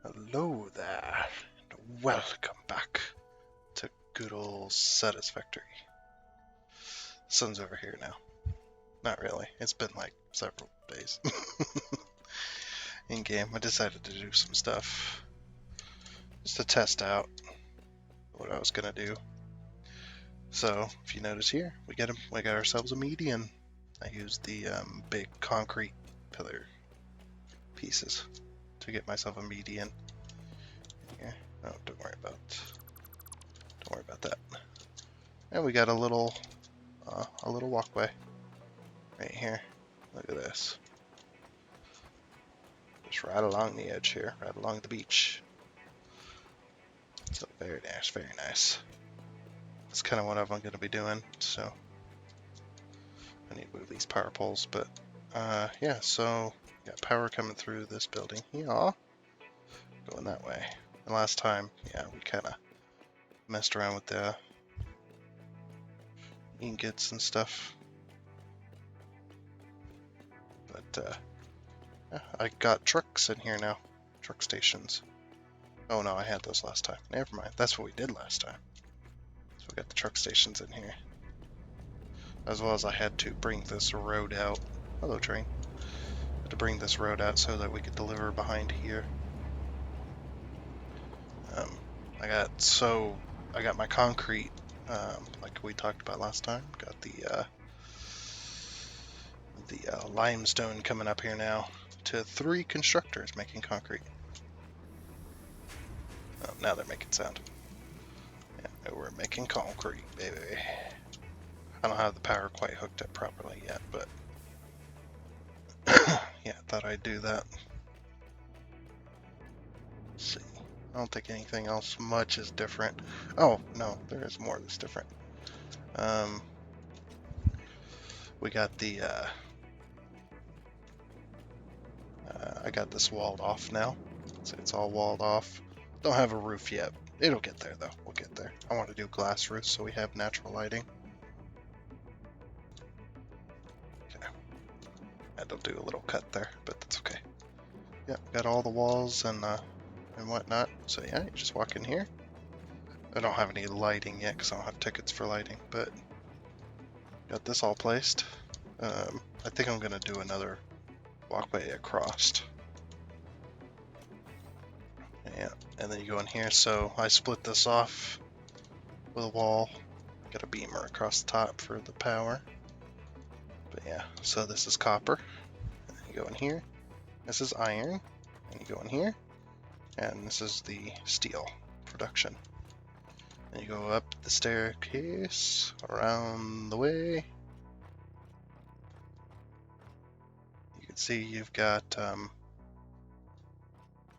Hello there, and welcome back to good old Satisfactory. Sun's over here now. Not really, it's been like several days. In game, I decided to do some stuff just to test out what I was gonna do. So, if you notice here, we got ourselves a median. I used the big concrete pillar pieces to get myself a median. Here. Oh, don't worry about that. And we got a little walkway right here. Look at this. Just right along the edge here, right along the beach. So very nice, very nice. That's kind of what I'm going to be doing. So I need to move these power poles, but yeah. So got power coming through this building here, going that way. And last time, yeah, we kind of messed around with the ingots and stuff. But yeah, I got trucks in here now. Truck stations. Oh no, I had those last time. Never mind. That's what we did last time. So we got the truck stations in here. As well as I had to bring this road out. Hello, train. I had to bring this road out so that we could deliver behind here. I got my concrete, like we talked about last time. Got the limestone coming up here now to 3 constructors making concrete. Oh, now they're making sound. Yeah, we're making concrete, baby. I don't have the power quite hooked up properly yet, but yeah, I thought I'd do that. Let's see. I don't think anything else much is different. Oh, no, there is more that's different. We got the, I got this walled off now. So it's all walled off. Don't have a roof yet. It'll get there, though. We'll get there. I want to do glass roofs so we have natural lighting. Okay. I had to do a little cut there, but that's okay. Yeah, got all the walls and whatnot. So yeah, you just walk in here. I don't have any lighting yet because I don't have tickets for lighting, but got this all placed. I think I'm gonna do another walkway across. Yeah, and then you go in here. So I split this off with a wall. Got a beamer across the top for the power. But yeah, so this is copper. And then you go in here. This is iron. And you go in here. And this is the steel production. And you go up the staircase, around the way. You can see you've got,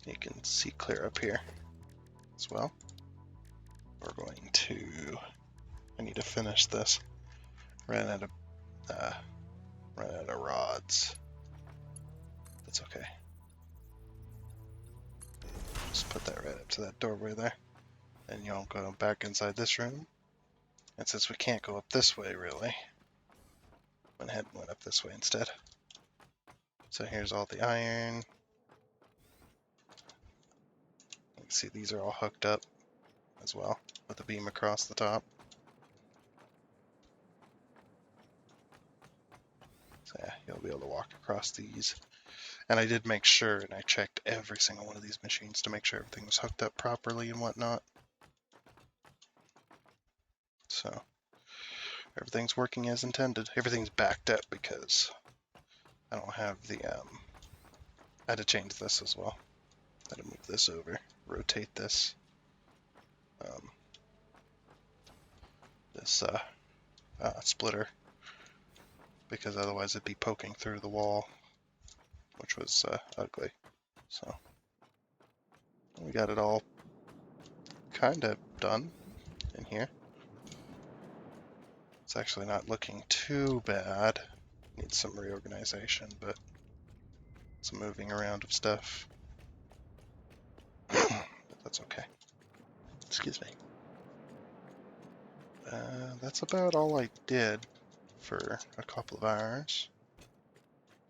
you can see clear up here as well. We're going to, I need to finish this. Ran out of rods. That's okay. Just put that right up to that doorway there. And you'll go back inside this room. And since we can't go up this way really, went ahead and went up this way instead. So here's all the iron. You can see these are all hooked up as well with a beam across the top. So yeah, you'll be able to walk across these. And I did make sure, and I checked every single one of these machines to make sure everything was hooked up properly and whatnot. So everything's working as intended. Everything's backed up because I don't have the, I had to change this as well. I had to move this over, rotate this. This splitter, because otherwise it'd be poking through the wall, which was ugly. So we got it all kind of done in here. It's actually not looking too bad. Needs some reorganization, but some moving around of stuff. But that's okay. Excuse me. That's about all I did for a couple of hours.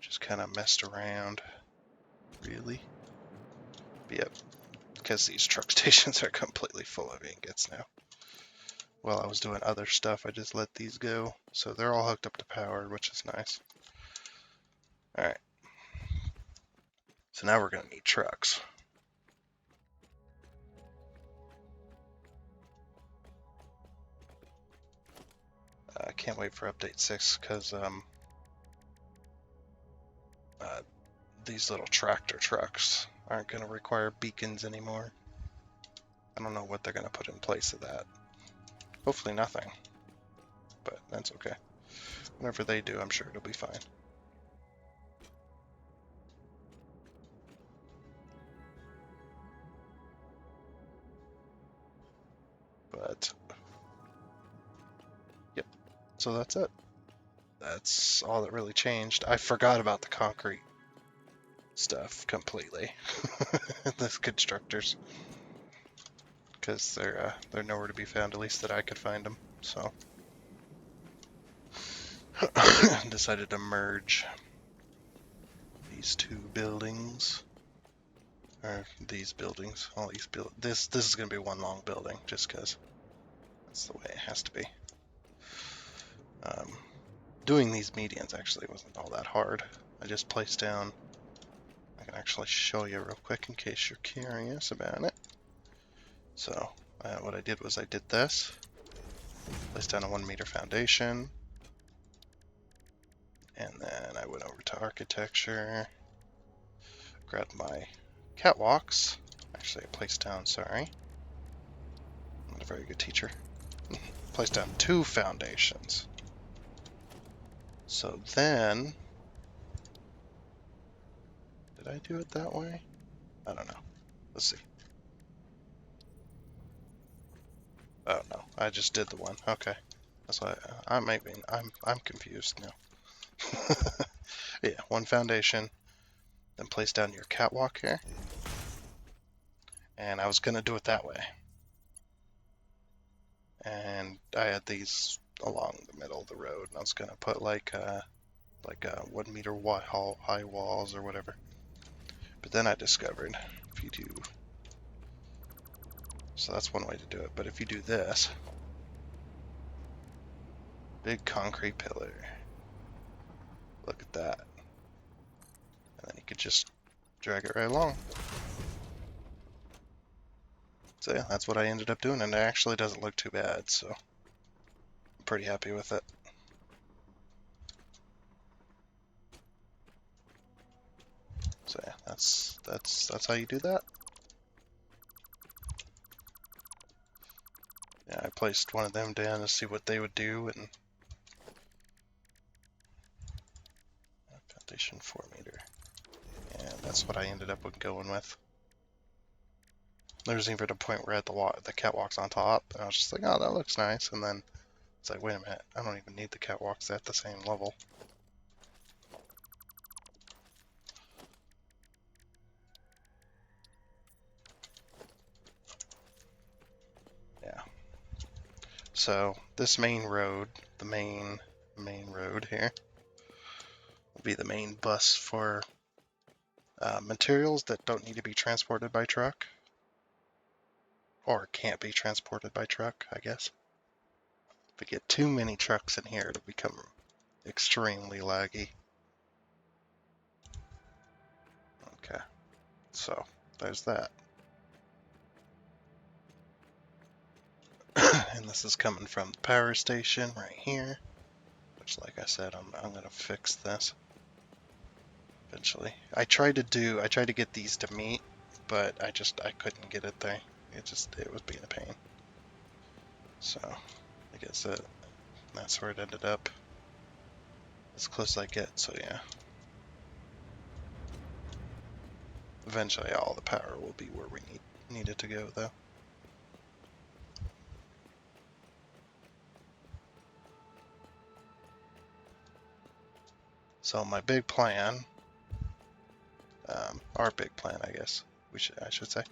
Just kind of messed around, really. But yep, because these truck stations are completely full of ingots now. While I was doing other stuff, I just let these go. So they're all hooked up to power, which is nice. Alright. So now we're going to need trucks. I can't wait for update 6 because these little tractor trucks aren't going to require beacons anymore. I don't know what they're going to put in place of that. Hopefully nothing, but that's okay. Whenever they do, I'm sure it'll be fine. But, yep, so that's it. That's all that really changed. I forgot about the concrete stuff completely. The constructors. Because they're nowhere to be found, at least that I could find them, so. Decided to merge these two buildings. Or these buildings, all these this is gonna be one long building, just because that's the way it has to be. Doing these medians actually wasn't all that hard. I just placed down. I can actually show you real quick in case you're curious about it. So what I did was I did this, placed down a 1 meter foundation, and then I went over to architecture, grabbed my catwalks. Actually, I placed down. Sorry, I'm not a very good teacher. Placed down 2 foundations. So then, did I do it that way? I don't know. Let's see. Oh no, I just did the one. Okay, that's why I'm confused now. Yeah, 1 foundation, then place down your catwalk here, and I was gonna do it that way. And I had these along the middle of the road, and I was gonna put like 1 meter wide high walls or whatever. But then I discovered if you do, so that's one way to do it. But if you do this, big concrete pillar, look at that, and then you could just drag it right along. So yeah, that's what I ended up doing, and it actually doesn't look too bad, so I'm pretty happy with it. So yeah, that's how you do that. Yeah, I placed one of them down to see what they would do, and foundation 4 meter, and that's what I ended up going with. There was even a point where I had the catwalks on top, and I was just like, oh, that looks nice, and then it's like, wait a minute, I don't even need the catwalks at the same level. Yeah. So this main road, the main road here, will be the main bus for materials that don't need to be transported by truck, or can't be transported by truck, I guess. If we get too many trucks in here, it'll become extremely laggy. Okay, so there's that. And this is coming from the power station right here, which, like I said, I'm gonna fix this eventually. I tried to get these to meet, but I couldn't get it there. It was being a pain. So I guess that's where it ended up. As close as I get, so yeah. Eventually all the power will be where we need it to go, though. So my big plan, our big plan, I guess I should say,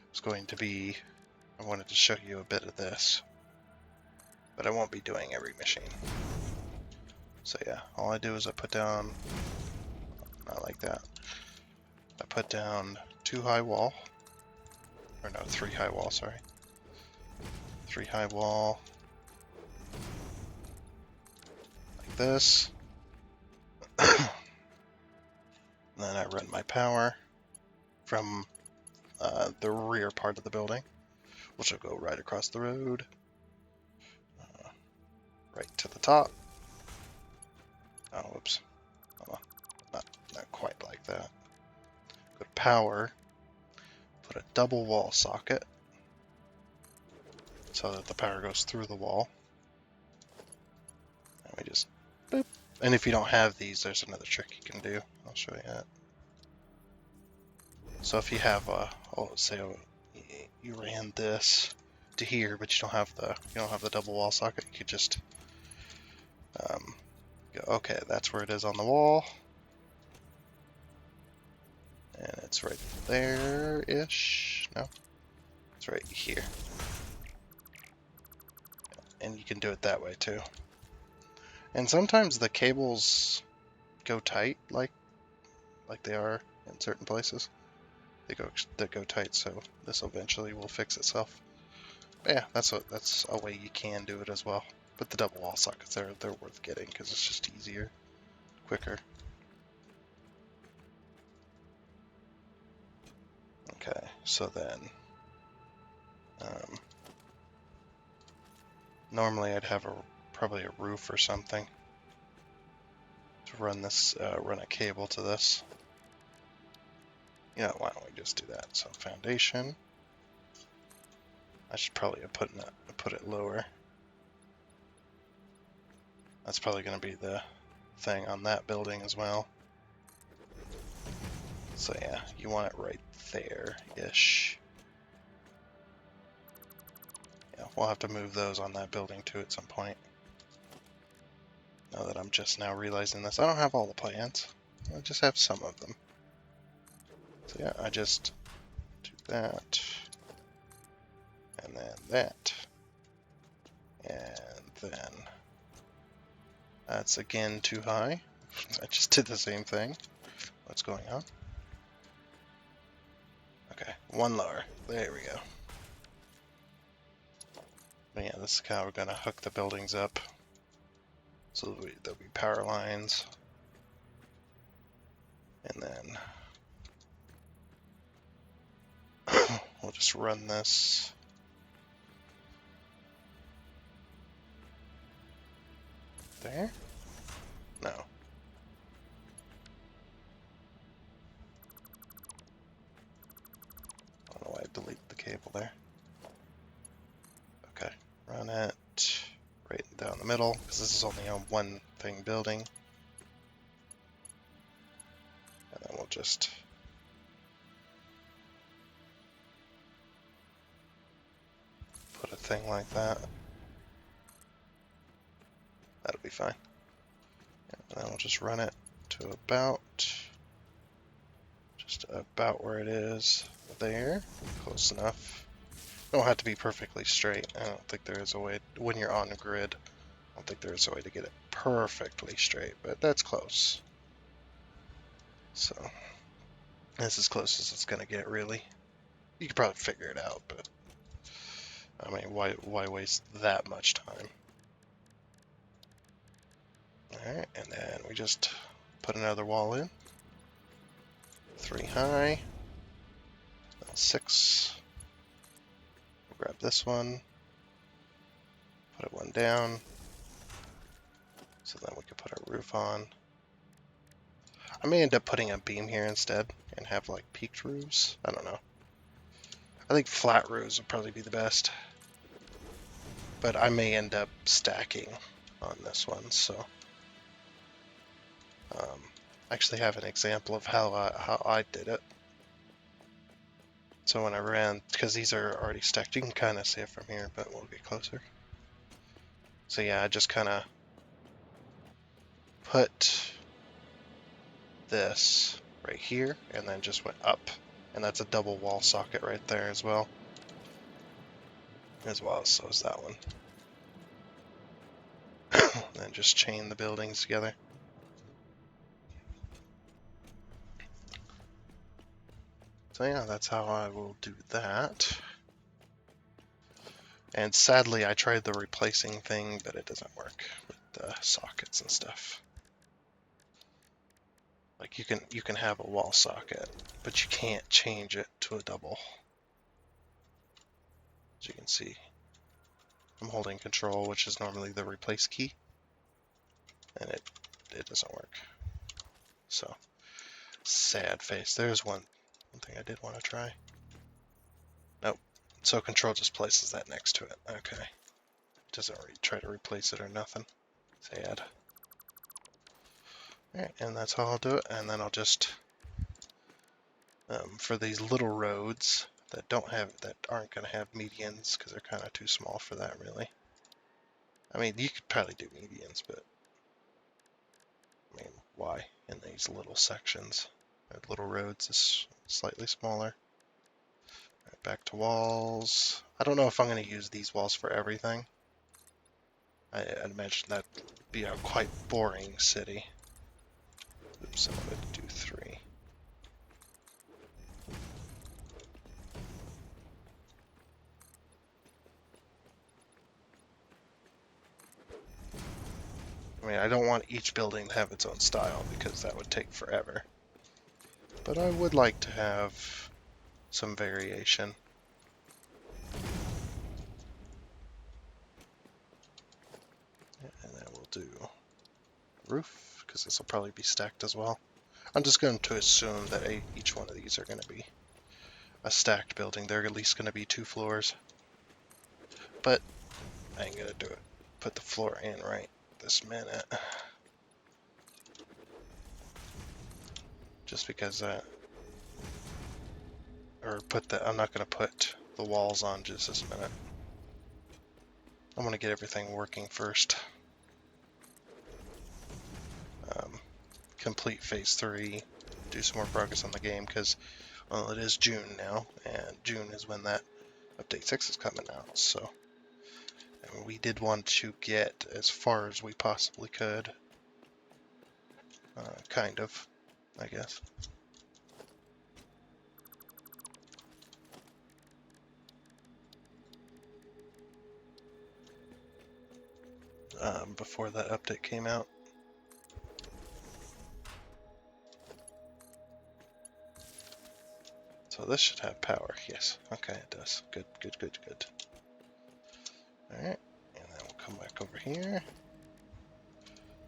was going to be, I wanted to show you a bit of this, but I won't be doing every machine. So yeah, all I do is I put down, not like that, I put down 2 high wall, Or no, 3 high wall, sorry. 3 high wall. Like this. And then I run my power from the rear part of the building, which will go right across the road, right to the top. Oh, whoops. Hold on. Not quite like that. Go to power, put a double wall socket so that the power goes through the wall. And we just boop. And if you don't have these, there's another trick you can do. I'll show you that. So if you have say you ran this to here, but you don't have the double wall socket, you could just go, okay, that's where it is on the wall, and it's right there-ish. No, it's right here, and you can do it that way too. And sometimes the cables go tight, like they are in certain places. They go tight, so this eventually will fix itself. But yeah, that's a way you can do it as well. But the double wall sockets, they're worth getting because it's just easier, quicker. Okay, so then normally I'd have probably a roof or something to run this, run a cable to this. You know, why don't we just do that? So foundation. I should probably have put it lower. That's probably going to be the thing on that building as well. So yeah, you want it right there-ish. Yeah, we'll have to move those on that building too at some point. Now that I'm just now realizing this, I don't have all the plans. I just have some of them. So yeah, I just do that, and then that, and then that's again too high. I just did the same thing. What's going on? Okay, one lower. There we go. But yeah, this is how we're gonna hook the buildings up. So there'll be power lines, and then we'll just run this. There? No. I don't know why I deleted the cable there. Okay, run it right down the middle, because this is only a one thing building. And then we'll just put a thing like that. That'll be fine. And then we'll just run it to just about where it is there. Close enough. Don't have to be perfectly straight. I don't think there is a way, when you're on a grid, I don't think there is a way to get it perfectly straight, but that's close. So, that's as close as it's going to get, really. You could probably figure it out, but I mean, why waste that much time? Alright, and then we just put another wall in. 3 high. 6. We'll grab this one. Put it one down. So then we can put our roof on. I may end up putting a beam here instead and have like peaked roofs. I don't know. I think flat roofs would probably be the best. But I may end up stacking on this one, so I actually have an example of how I did it. So when I ran, because these are already stacked, you can kind of see it from here, but we'll get closer. So yeah, I just kind of put this right here and then just went up, and that's a double wall socket right there as well. So is that one. Then just chain the buildings together. So yeah, that's how I will do that. And sadly, I tried the replacing thing, but it doesn't work with the sockets and stuff. Like you can have a wall socket, but you can't change it to a double. As you can see, I'm holding control, which is normally the replace key, and it doesn't work. So sad face. There's one thing I did want to try. Nope. So control just places that next to it. Okay. Doesn't try to replace it or nothing. Sad. Alright, and that's how I'll do it. And then I'll just for these little roads that aren't going to have medians because they're kind of too small for that, really. I mean, you could probably do medians, but I mean, why in these little sections? Little roads is slightly smaller. Right, back to walls. I don't know if I'm going to use these walls for everything. I'd imagine that'd be a quite boring city. Oops, I wanted to do 3. I mean, I don't want each building to have its own style because that would take forever. But I would like to have some variation. And then we'll do roof, because this will probably be stacked as well. I'm just going to assume that each one of these are going to be a stacked building. They're at least going to be 2 floors. But I ain't going to do it. Put the floor in right this minute. Just because I'm not going to put the walls on just this minute. I want to get everything working first. Complete phase 3, do some more progress on the game because, well, it is June now, and June is when that update 6 is coming out. So, and we did want to get as far as we possibly could, kind of, I guess. Before that update came out. So this should have power. Yes. Okay, it does. Good, good, good, good. Alright, and then we'll come back over here.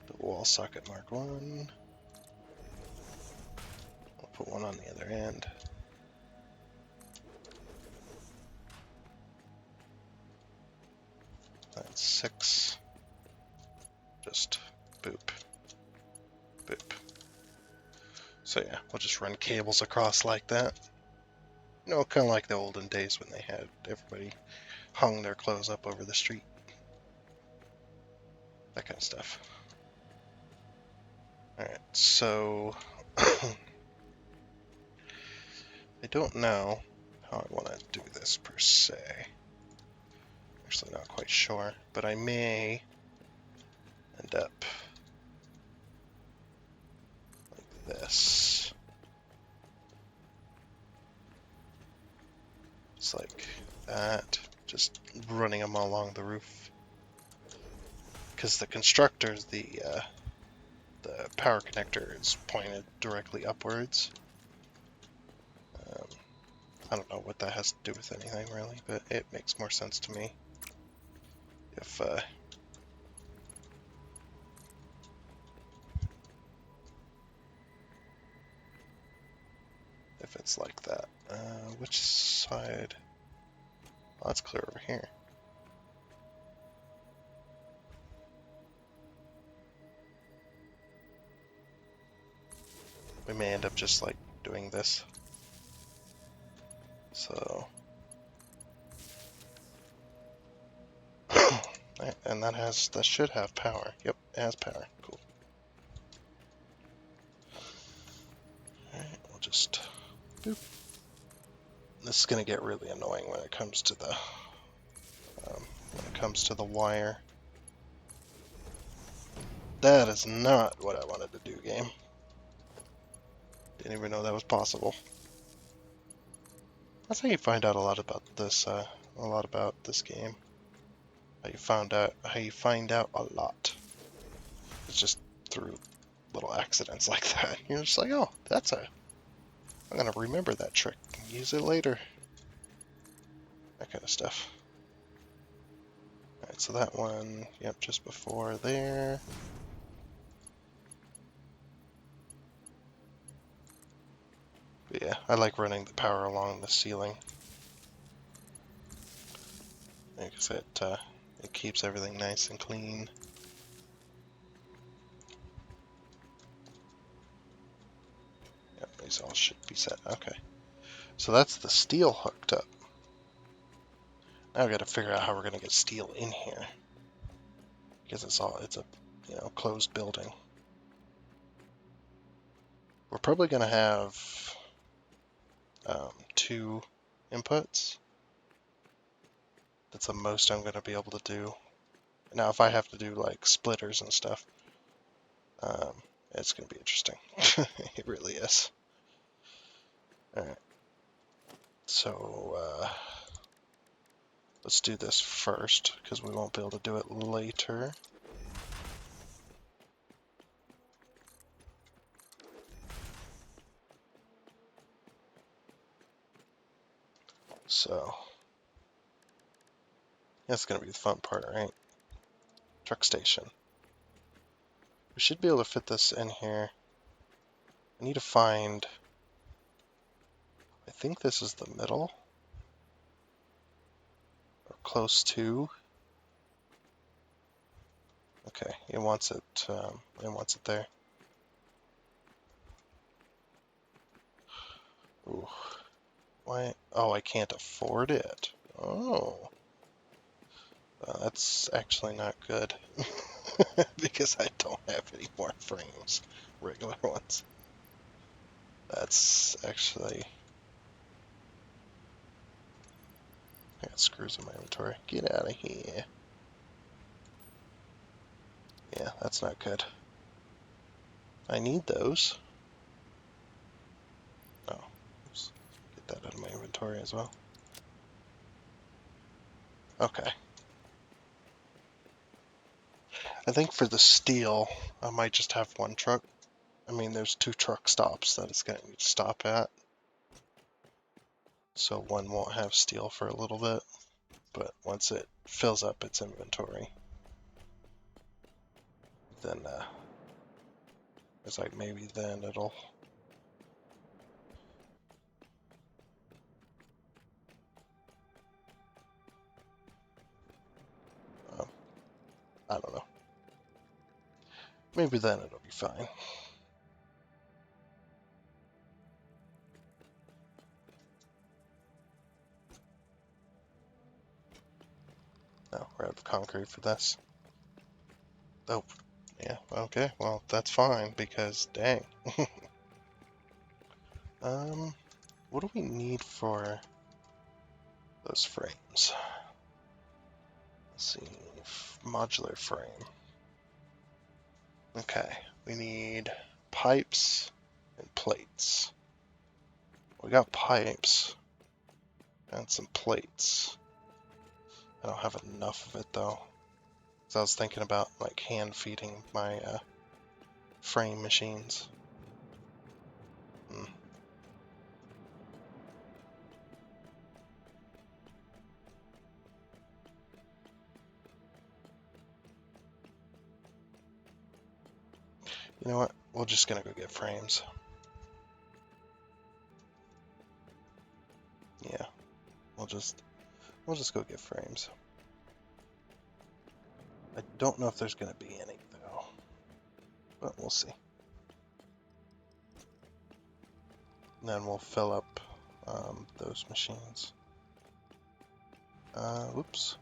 The wall socket mark 1. We'll put one on the other end. That's 6. Just boop. Boop. So yeah, we'll just run cables across like that. You know, kind of like the olden days when they had everybody hung their clothes up over the street. That kind of stuff. Alright, so I don't know how I want to do this per se. Actually, not quite sure, but I may end up like this. It's like that, just running them along the roof. Because the constructors, the power connector is pointed directly upwards. I don't know what that has to do with anything really, but it makes more sense to me if it's like that. Which side? Oh, that's clear over here. We may end up just like doing this. So, and that should have power. Yep, it has power. Cool. Alright, we'll just boop. This is gonna get really annoying when it comes to the wire. That is not what I wanted to do, game. Didn't even know that was possible. That's how you find out a lot about this game. How you find out a lot. It's just through little accidents like that. You're just like, oh, I'm gonna remember that trick and use it later. That kind of stuff. Alright, so that one, yep, just before there. But yeah, I like running the power along the ceiling. Because it keeps everything nice and clean. Yep, these all should be set. Okay. So that's the steel hooked up. Now we got to figure out how we're going to get steel in here. Because it's a closed building. We're probably going to have 2 inputs. That's the most I'm going to be able to do. Now, if I have to do like splitters and stuff, it's going to be interesting. It really is. Alright. So, let's do this first, because we won't be able to do it later. So, that's going to be the fun part, right? Truck station. We should be able to fit this in here. I need to find... I think this is the middle. Or close to. Okay, it wants it there. Ooh. Why? Oh, I can't afford it. Oh. That's actually not good. Because I don't have any more frames. Regular ones. That's actually... I got screws in my inventory. Get out of here. Yeah, that's not good. I need those. Oh, oops. Get that out of my inventory as well. Okay. I think for the steel, I might just have one truck. I mean, there's 2 truck stops that it's going to need to stop at. So one won't have steel for a little bit. But once it fills up its inventory, then it's like maybe then it'll... I don't know. Maybe then it'll be fine. No, we're out of concrete for this. Oh, yeah, okay, well, that's fine, because, dang. What do we need for those frames? Let's see, modular frame. Okay, we need pipes and plates. We got pipes and some plates. I don't have enough of it though. So I was thinking about like hand feeding my frame machines. You know what? We're just gonna go get frames. Yeah, we'll just go get frames. I don't know if there's gonna be any though, but we'll see. And then we'll fill up those machines. Whoops.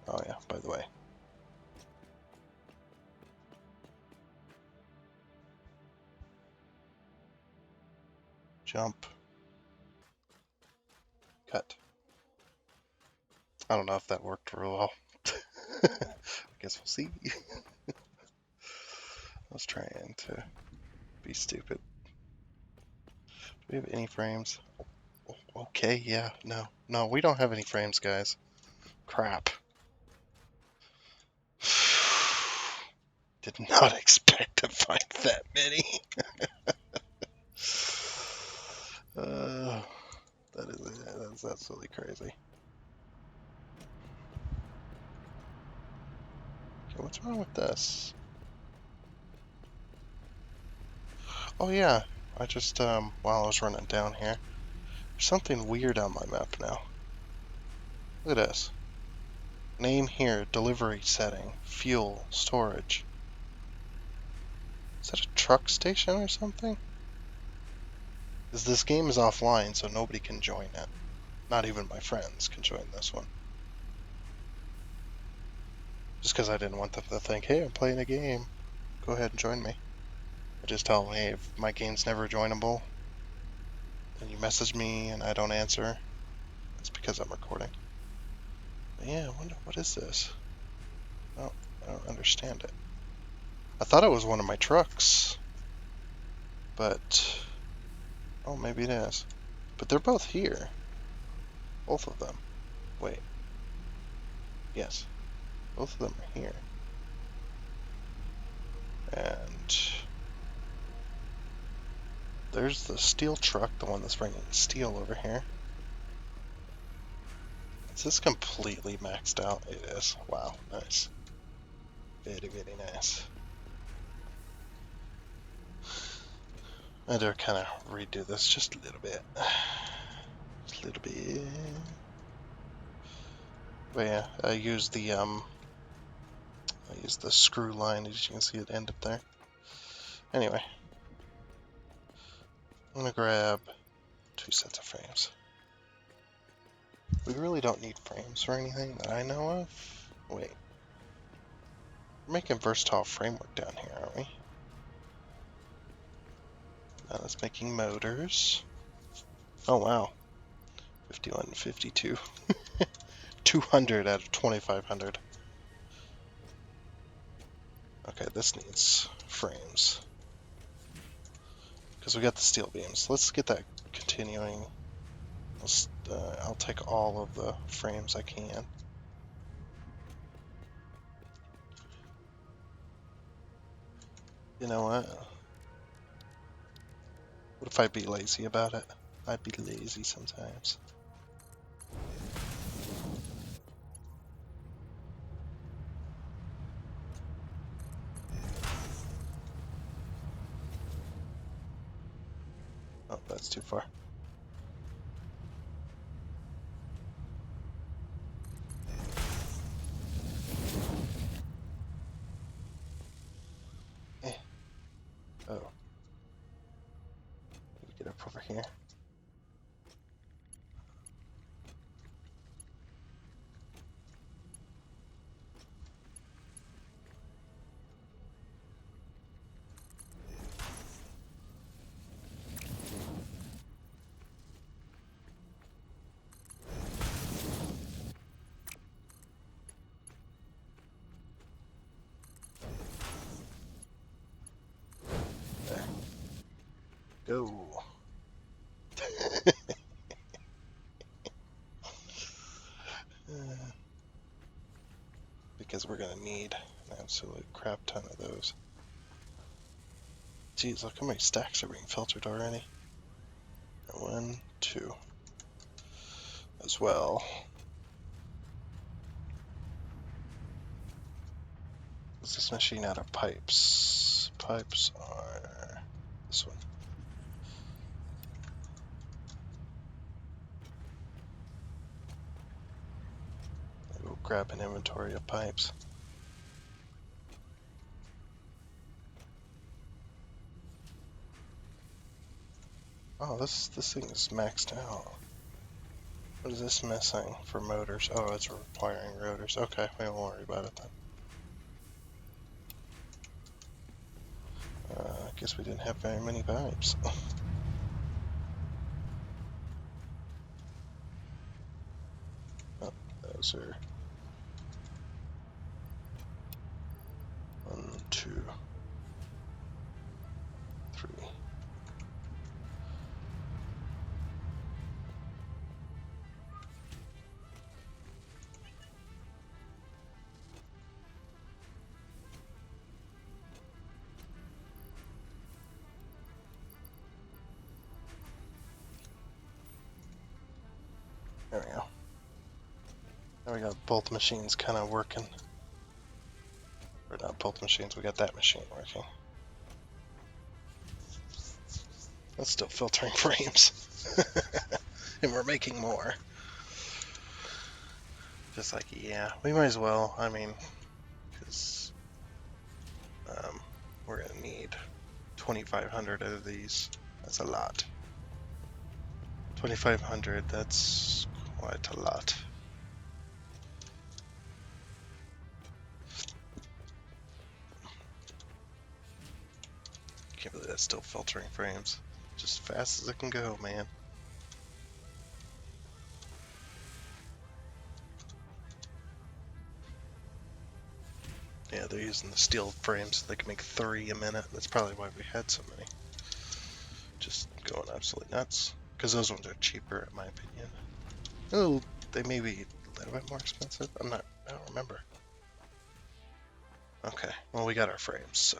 Oh yeah, by the way. Jump. Cut. I don't know if that worked real well. I guess we'll see. I was trying to be stupid. Do we have any frames? Okay, yeah, no. No, we don't have any frames, guys. Crap. Did not expect to find that many. That's absolutely crazy. Okay, what's wrong with this? Oh yeah, I just while I was running down here, there's something weird on my map now. Look at this. Name here, delivery setting, fuel, storage. Is that a truck station or something? Because this game is offline, so nobody can join it. Not even my friends can join this one. Just because I didn't want them to think, hey, I'm playing a game. Go ahead and join me. I just tell them, hey, if my game's never joinable, and you message me and I don't answer, it's because I'm recording. But yeah, I wonder, what is this? Oh, I don't understand it. I thought it was one of my trucks. But, oh, maybe it is. But they're both here. Both of them. Wait. Yes. Both of them are here. And there's the steel truck, the one that's bringing steel over here. Is this completely maxed out? It is. Wow, nice. Very, very nice. I had to kind of redo this just a little bit. Just a little bit. But yeah, I used the screw line, as you can see it end up there. Anyway, I'm gonna grab 2 sets of frames. We really don't need frames for anything that I know of. Wait. We're making versatile framework down here, aren't we? Now that's making motors. Oh wow. 51 and 52. 200 out of 2,500. Okay, this needs frames. Because we got the steel beams. Let's get that continuing. I'll take all of the frames I can. You know what? What if I'd be lazy about it? I'd be lazy sometimes. Oh, that's too far. Oh. Maybe get up over here. There. Go. Because we're gonna need an absolute crap ton of those. Geez, look how many stacks are being filtered already. 1, 2. As well. Is this machine out of pipes? Pipes are this one. I'll go grab an inventory of pipes. Oh, this thing is maxed out. What is this missing for motors? Oh, it's requiring rotors. Okay, we won't worry about it then. I guess we didn't have very many pipes. Oh, those are 1, 2, 3. There we go. Now we got both machines kind of working. Or not both machines, we got that machine working. That's still filtering frames. And we're making more. Just like, yeah, we might as well. I mean, because we're going to need 2,500 of these. That's a lot. 2,500, that's quite a lot. Can't believe that's still filtering frames. Just as fast as it can go, man. Yeah, they're using the steel frames so they can make 3 a minute. That's probably why we had so many. Just going absolutely nuts. Because those ones are cheaper, in my opinion. Oh, they may be a little bit more expensive. I don't remember. Okay, well, we got our frames, so.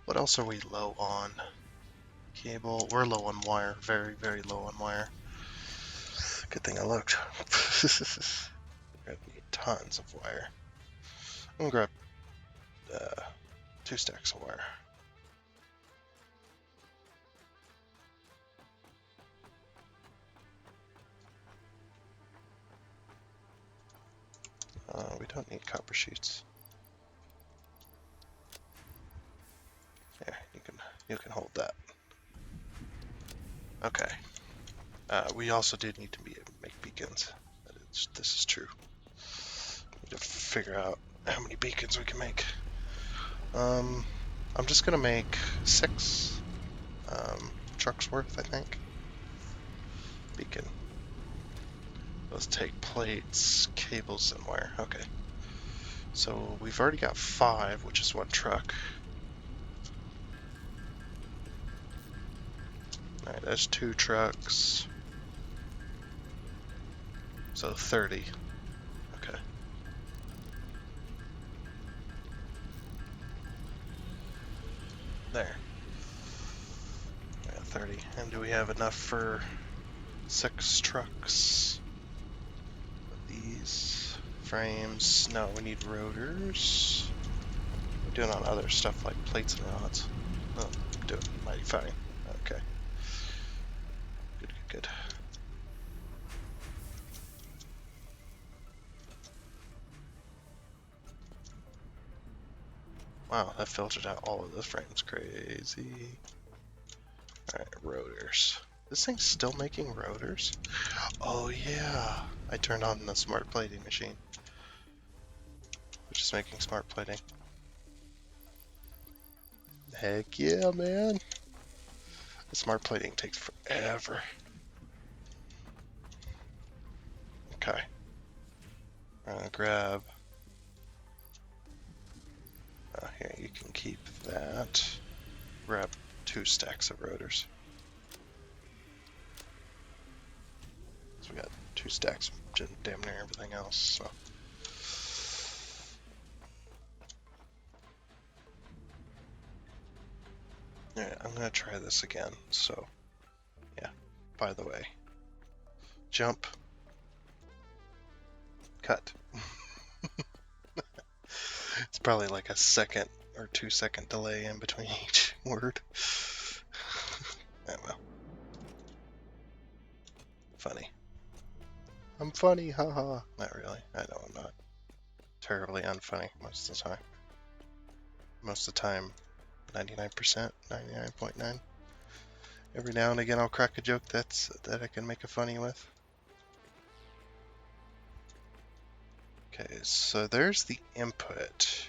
What else are we low on? Cable. We're low on wire. Very, very low on wire. Good thing I looked. We're gonna need tons of wire. I'm gonna grab 2 stacks of wire. We don't need copper sheets. There, you can hold that. Okay. We also did need to make beacons. This is true. Need to figure out how many beacons we can make. I'm just gonna make 6 trucks worth, I think. Beacon. Let's take plates, cables, and wire. Okay. So we've already got 5, which is 1 truck. Alright, that's 2 trucks. So 30. Okay. There. We got 30. And do we have enough for 6 trucks? These frames. No, we need rotors. We're doing on other stuff like plates and rods. Oh, I'm doing mighty fine. Okay. Good, good, good. Wow, that filtered out all of the frames. Crazy. Alright, rotors. This thing's still making rotors? Oh yeah! I turned on the smart plating machine, which is making smart plating. Heck yeah, man! The smart plating takes forever. Okay. I'm gonna grab... here, you can keep that. Grab 2 stacks of rotors. So we got 2 stacks of damn near everything else, so... Alright, I'm gonna try this again, so... Yeah, by the way. Jump. Cut. It's probably like a 1 or 2 second delay in between each word. Oh well. Funny. I'm funny, haha. Not really. I know I'm not. Terribly unfunny most of the time. Most of the time, 99%, 99.9. Every now and again I'll crack a joke that I can make a funny with. Okay, so there's the input.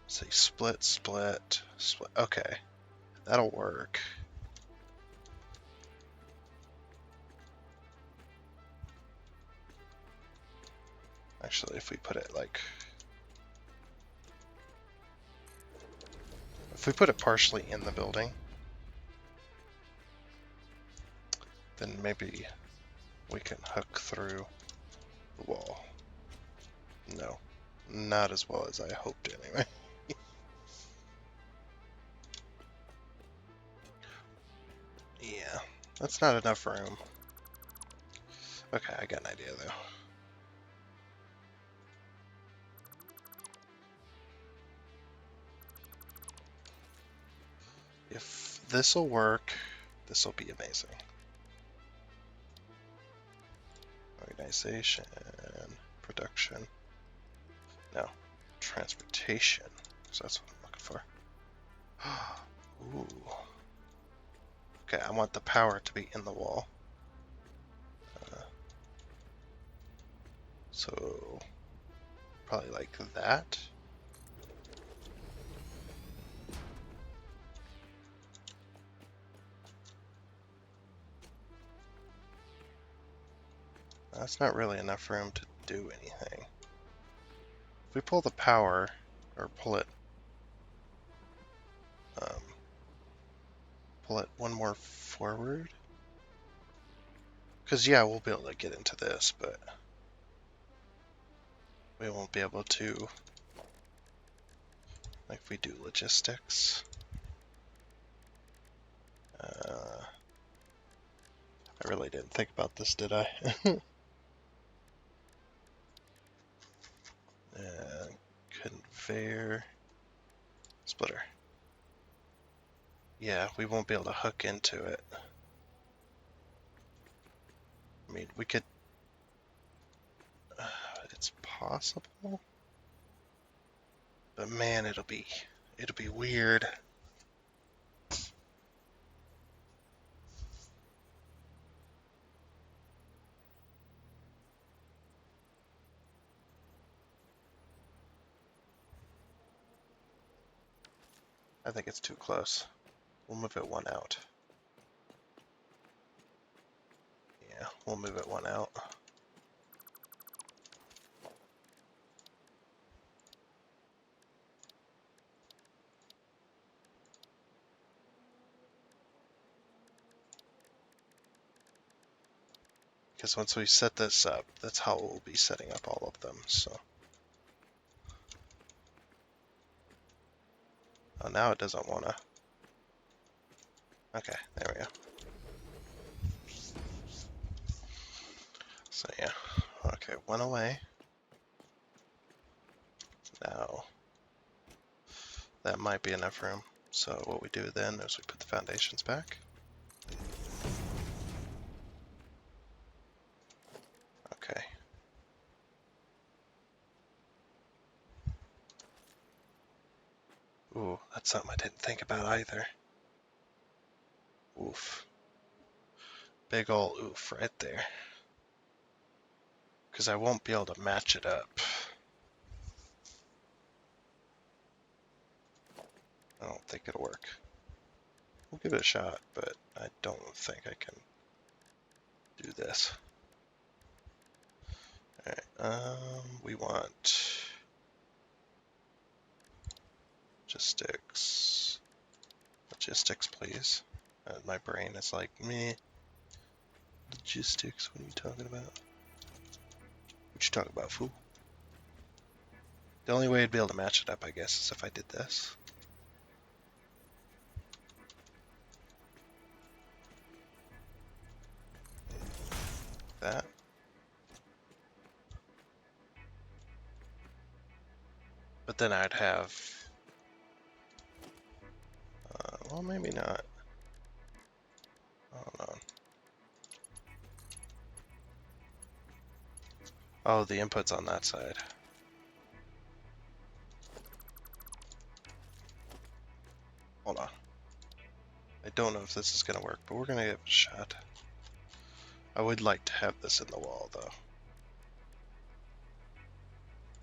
Say split, split, split. Okay, that'll work. Actually, if we put it like... If we put it partially in the building, then maybe we can hook through the wall. No, not as well as I hoped anyway. Yeah, that's not enough room. Okay, I got an idea though. If this will work, this will be amazing. Organization, production, no, transportation, so that's what I'm looking for. Ooh. Okay, I want the power to be in the wall. So, probably like that. That's not really enough room to do anything. If we pull the power, or pull it one more forward. Because, yeah, we'll be able to get into this, but we won't be able to, like, if we do logistics. I really didn't think about this, did I? Conveyor splitter. Yeah, we won't be able to hook into it. I mean, we could... it's possible. But man, it'll be weird. I think it's too close. We'll move it one out. Yeah, we'll move it one out. Because once we set this up, that's how we'll be setting up all of them, so. Oh, now it doesn't want to. Okay, there we go. So yeah, okay, one away. Now, that might be enough room. So what we do then is we put the foundations back. Okay. Ooh, that's something I didn't think about either. Oof. Big ol' oof right there. Because I won't be able to match it up. I don't think it'll work. We'll give it a shot, but I don't think I can do this. Alright, we want logistics. Logistics, please. My brain is like, meh. Logistics, what are you talking about? What you talking about, fool? The only way I'd be able to match it up, I guess, is if I did this. That. But then I'd have... well, maybe not. Hold on. Oh, the input's on that side. Hold on. I don't know if this is going to work, but we're going to give it a shot. I would like to have this in the wall, though.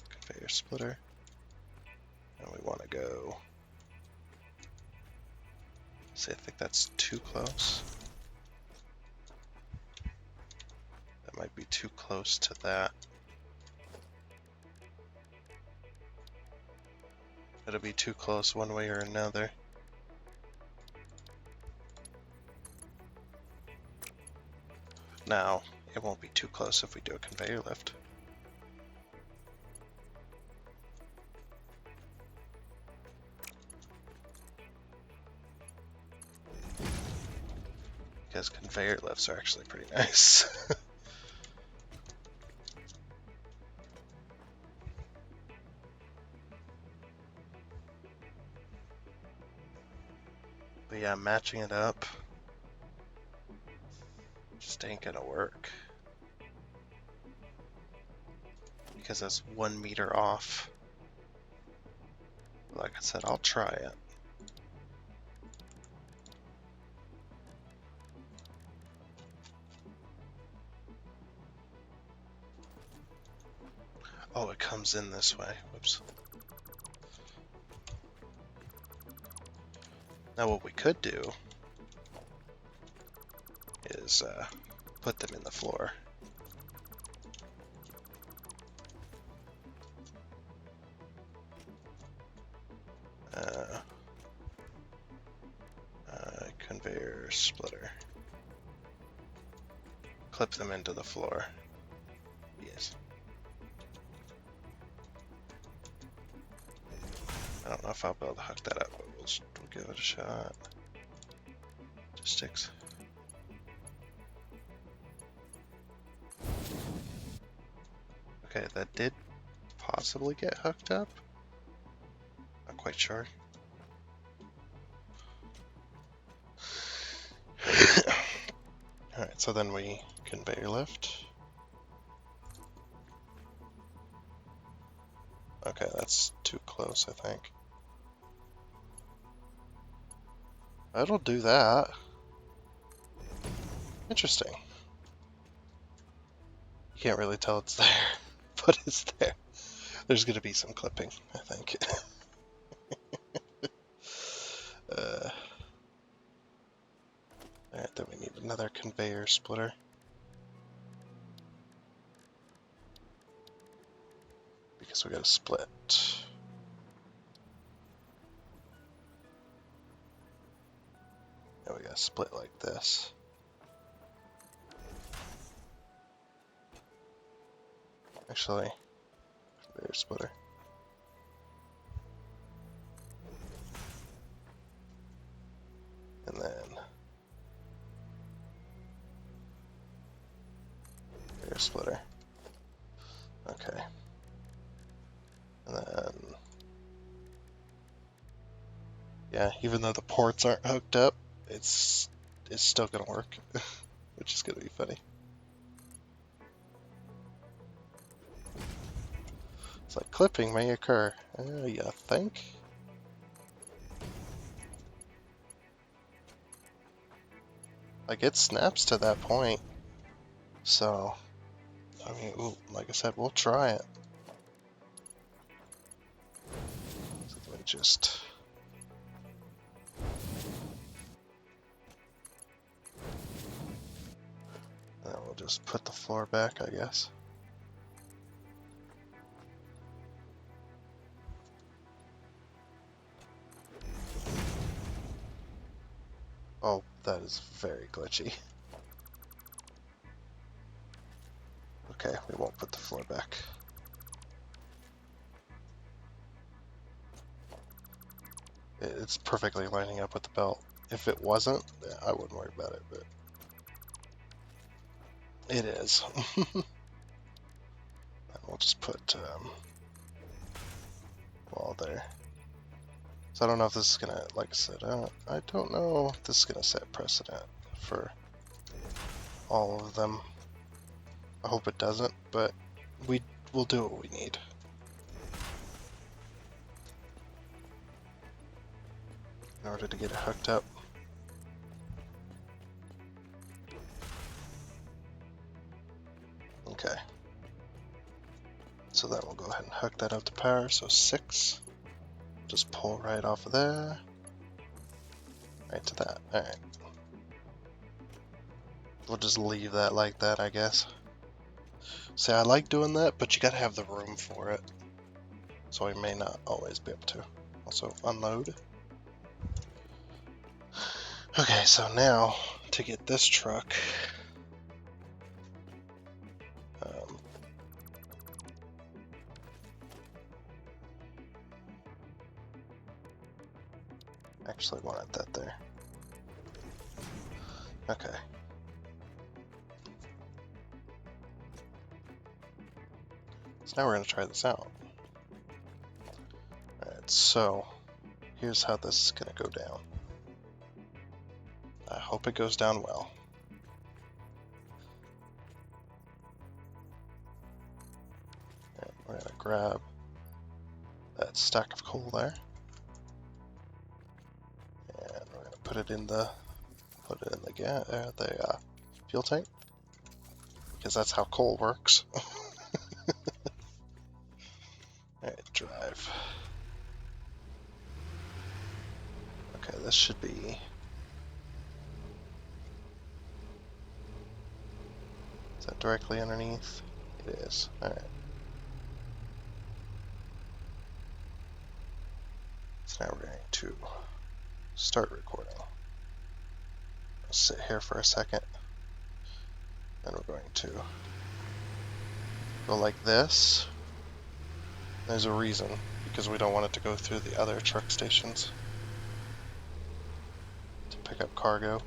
Conveyor splitter. And we want to go... See, I think that's too close. That might be too close to that. It'll be too close one way or another. Now, it won't be too close if we do a conveyor lift. because conveyor lifts are actually pretty nice. But yeah, matching it up just ain't gonna work. Because it's 1 meter off. Like I said, I'll try it. Oh, it comes in this way. Whoops. Now what we could do is put them in the floor. Conveyor splitter. Clip them into the floor. Yes. I don't know if I'll be able to hook that up, but we'll give it a shot. Just sticks. Okay, that did possibly get hooked up. Not quite sure. Alright, so then we conveyor lift. Okay, that's too close, I think. It'll do that. Interesting. You can't really tell it's there, but it's there. There's gonna be some clipping, I think. Alright, then we need another conveyor splitter. Because we gotta split. Yeah, we gotta split like this. Actually, conveyor splitter. And then conveyor splitter. Okay. And then, yeah, even though the ports aren't hooked up, it's still gonna work, which is gonna be funny. It's like clipping may occur. You think? Like it snaps to that point. So, I mean, ooh, like I said, we'll try it. So let me just. And then we'll just put the floor back, I guess. Oh, that is very glitchy. Okay, we won't put the floor back. It's perfectly lining up with the belt. If it wasn't, I wouldn't worry about it, but it is. And we'll just put wall there. So I don't know if this is gonna, like I said, I don't know if this is gonna set precedent for all of them. I hope it doesn't, but we'll do what we need. In order to get it hooked up. Okay. So then we'll go ahead and hook that up to power, so 6. Just pull right off of there. Right to that. Alright. We'll just leave that like that, I guess. See, I like doing that, but you gotta have the room for it. So we may not always be able to. Also, unload. Okay, so now, to get this truck... actually wanted that there. Okay. So now we're going to try this out. Alright, so here's how this is going to go down. I hope it goes down well. Alright, we're going to grab that stack of coal there. And we're going to put it in the fuel tank. Because that's how coal works. Alright, drive. Okay, this should be... Is that directly underneath? It is. Alright. So now we're going to start recording. I'll sit here for a second. Then we're going to go like this. There's a reason, because we don't want it to go through the other truck stations to pick up cargo.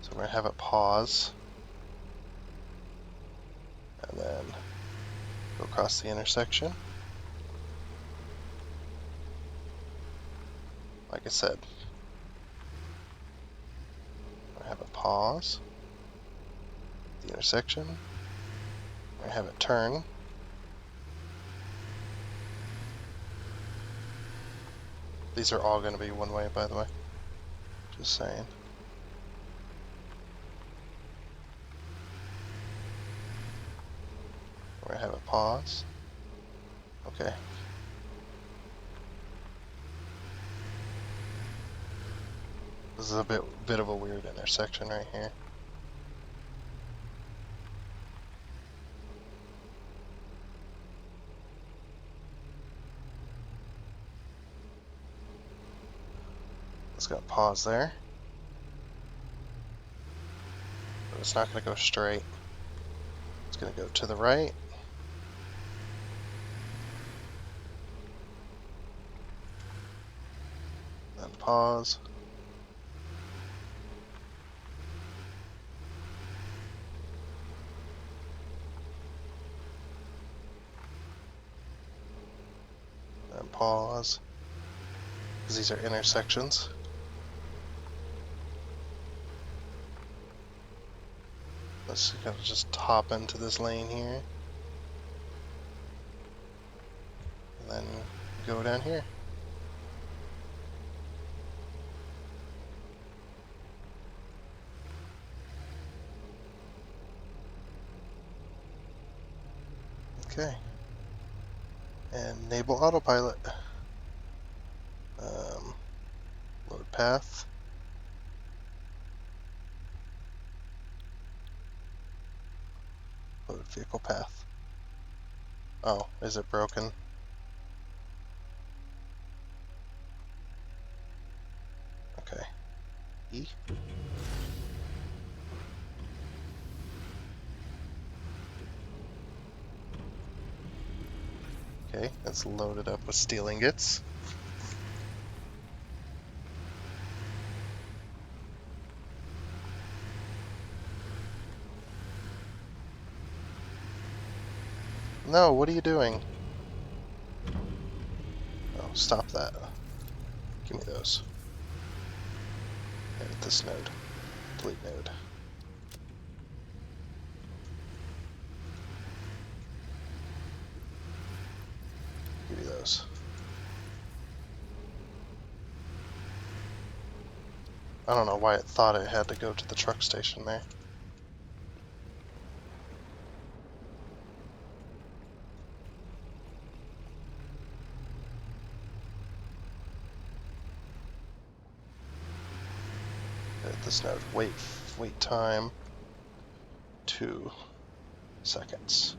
So we're going to have it pause, and then go across the intersection. Like I said, I have it pause, the intersection, I have it turn, these are all going to be one way, by the way, just saying. We're going to have it pause, okay. This is a bit of a weird intersection right here. It's going to pause there. But it's not going to go straight. It's going to go to the right. Then pause. Then pause. Because these are intersections. Let's just hop into this lane here. And then go down here. Okay. And enable autopilot. Load path. Load vehicle path. Oh, is it broken? Okay. E. Okay, that's loaded up with steel ingots. No, what are you doing? Oh, stop that. Give me those. Edit this node. Delete node. Give me those. I don't know why it thought it had to go to the truck station there. Edit this node. Wait time 2 seconds.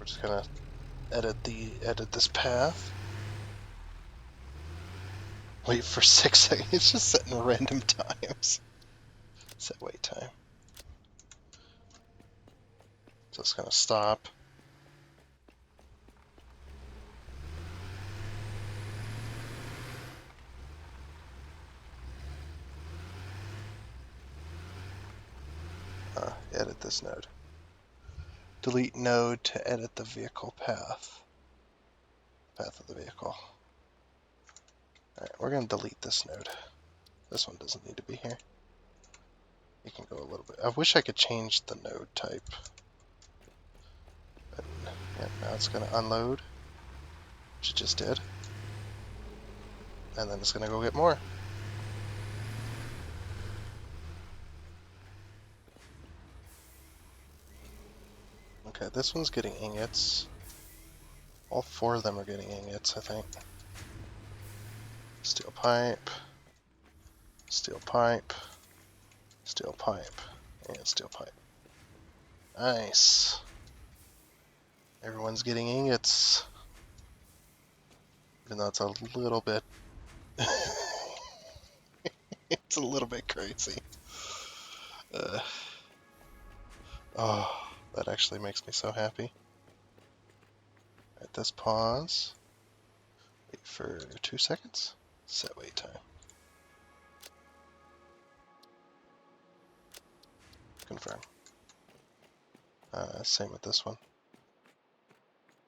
We're just gonna edit this path. Wait for 6 seconds. It's just setting random times. Set wait time. So it's gonna stop. this node. Delete node to edit the vehicle path. Path of the vehicle. Alright, we're going to delete this node. This one doesn't need to be here. You can go a little bit. I wish I could change the node type. But, yeah, now it's going to unload, which it just did. And then it's going to go get more. Okay, this one's getting ingots. All 4 of them are getting ingots, I think. Steel pipe, steel pipe, steel pipe, and steel pipe. Nice. Everyone's getting ingots. Even though it's a little bit... it's a little bit crazy. Oh, that actually makes me so happy. Alright, this pause. Wait for 2 seconds. Set wait time. Confirm. Same with this one.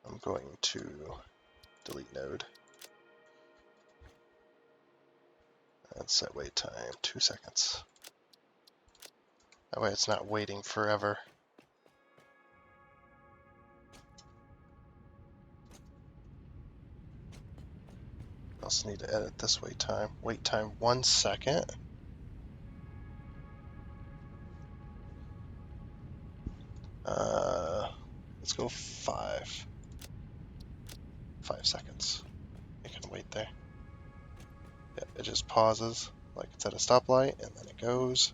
I'm going to delete node. And set wait time 2 seconds. That way it's not waiting forever. Also need to edit this wait time. Wait time 1 second. Let's go 5. 5 seconds. You can wait there. Yeah, it just pauses like it's at a stoplight and then it goes.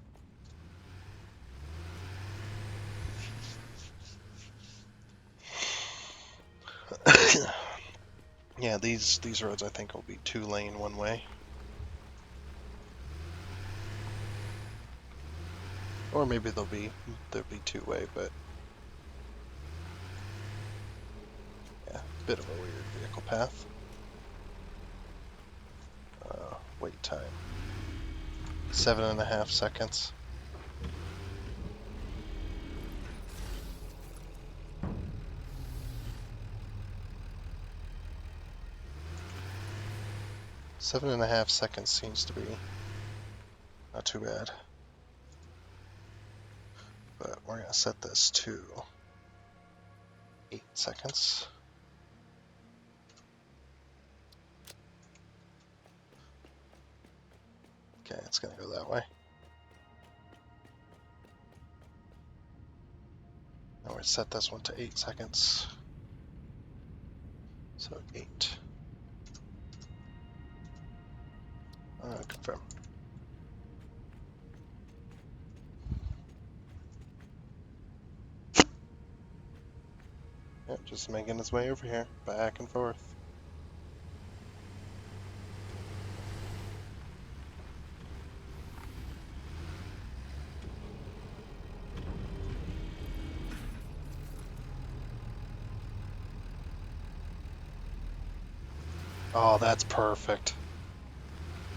Yeah, these roads I think will be 2-lane one way. Or maybe they'll be 2-way, but yeah, bit of a weird vehicle path. Wait time 7.5 seconds. Seven and a half seconds seems to be not too bad. But we're going to set this to 8 seconds. Okay, it's going to go that way. Now we're going to set this one to 8 seconds. So 8. Confirm. Yep, just making its way over here, back and forth. Oh, that's perfect.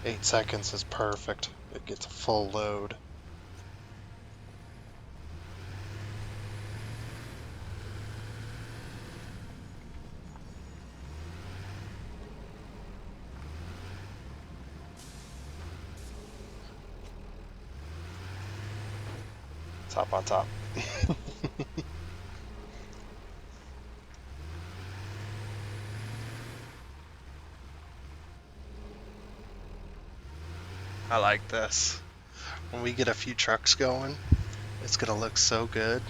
8 seconds is perfect. It gets a full load. Top on top. I like this. When we get a few trucks going, it's gonna look so good.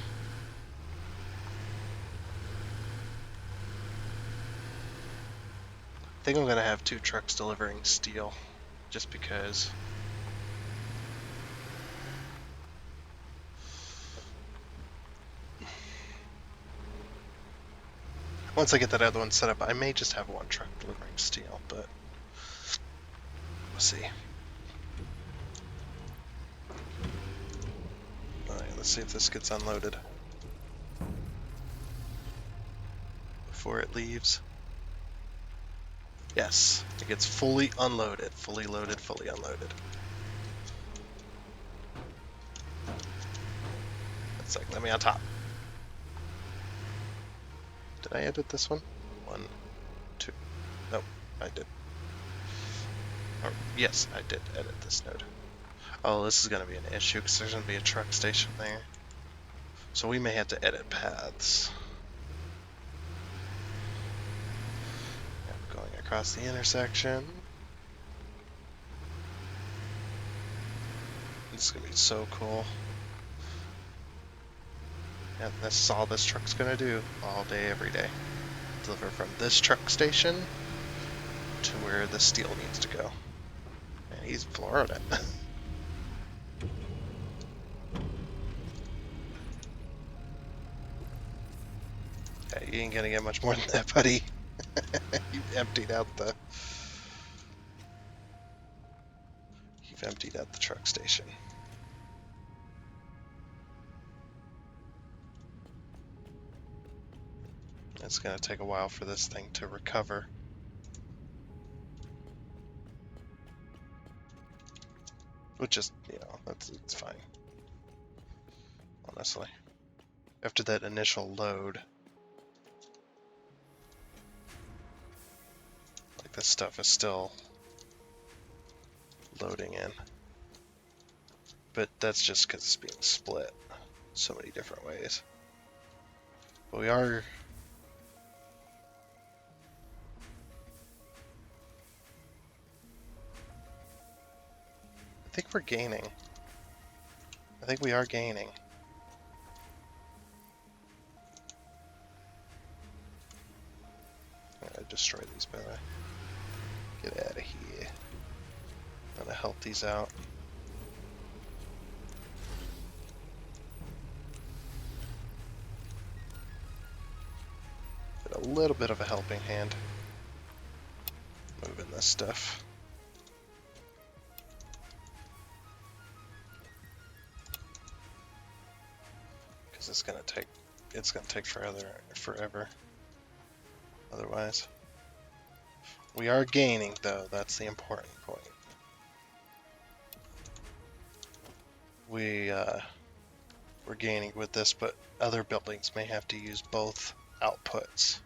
I think I'm gonna have 2 trucks delivering steel, just because. Once I get that other one set up, I may just have 1 truck delivering steel, but we'll see. Alright, let's see if this gets unloaded before it leaves. Yes, it gets fully unloaded, fully loaded, fully unloaded. It's like, let me on top. Did I edit this one? 1, 2. Nope, I did. Or, yes, I did edit this node. Oh, this is going to be an issue because there's going to be a truck station there. So we may have to edit paths. Yep, going across the intersection. This is going to be so cool. And this is all this truck's going to do all day, every day. Deliver from this truck station to where the steel needs to go. And he's flooring it. Yeah, you ain't gonna get much more than that, buddy. You've emptied out the truck station. It's gonna take a while for this thing to recover. Which is, you know, it's fine. Honestly. After that initial load, like this stuff is still loading in. But that's just because it's being split so many different ways. But we are... I think we're gaining. I think we are gaining. I'm gonna destroy these, by the way. Get out of here. I'm gonna help these out. Get a little bit of a helping hand. Moving this stuff. Because it's gonna take forever. Otherwise. We are gaining, though. That's the important point. We're gaining with this, but other buildings may have to use both outputs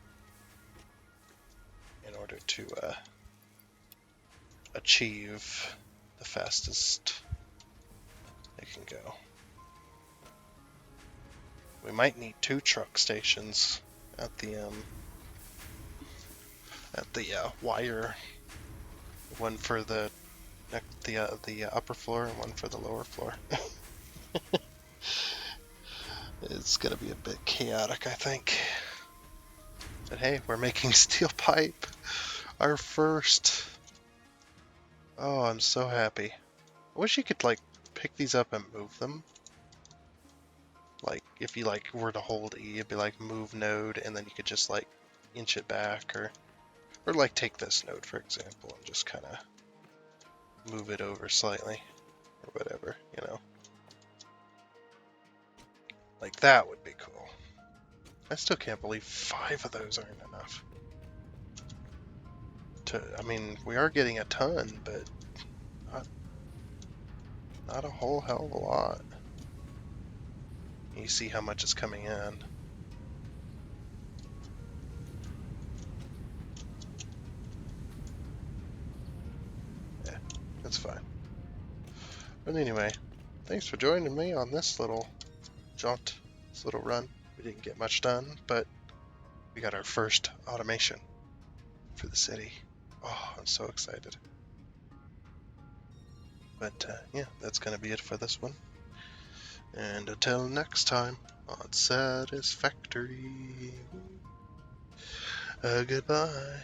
in order to achieve the fastest it can go. We might need 2 truck stations at the wire. One for the upper floor and one for the lower floor. It's gonna be a bit chaotic, I think. But hey, we're making steel pipe. Our first. Oh, I'm so happy. I wish you could like pick these up and move them. Like if you like were to hold E, it'd be like move node, and then you could just like inch it back, or like take this node for example and just kind of move it over slightly, or whatever, you know. Like that would be cool. I still can't believe 5 of those aren't enough. I mean, we are getting a ton, but not a whole hell of a lot. You see how much is coming in. Yeah, that's fine. But anyway, thanks for joining me on this little jaunt, this little run. We didn't get much done, but we got our first automation for the city. Oh, I'm so excited. But yeah, that's going to be it for this one. And until next time on Satisfactory, goodbye.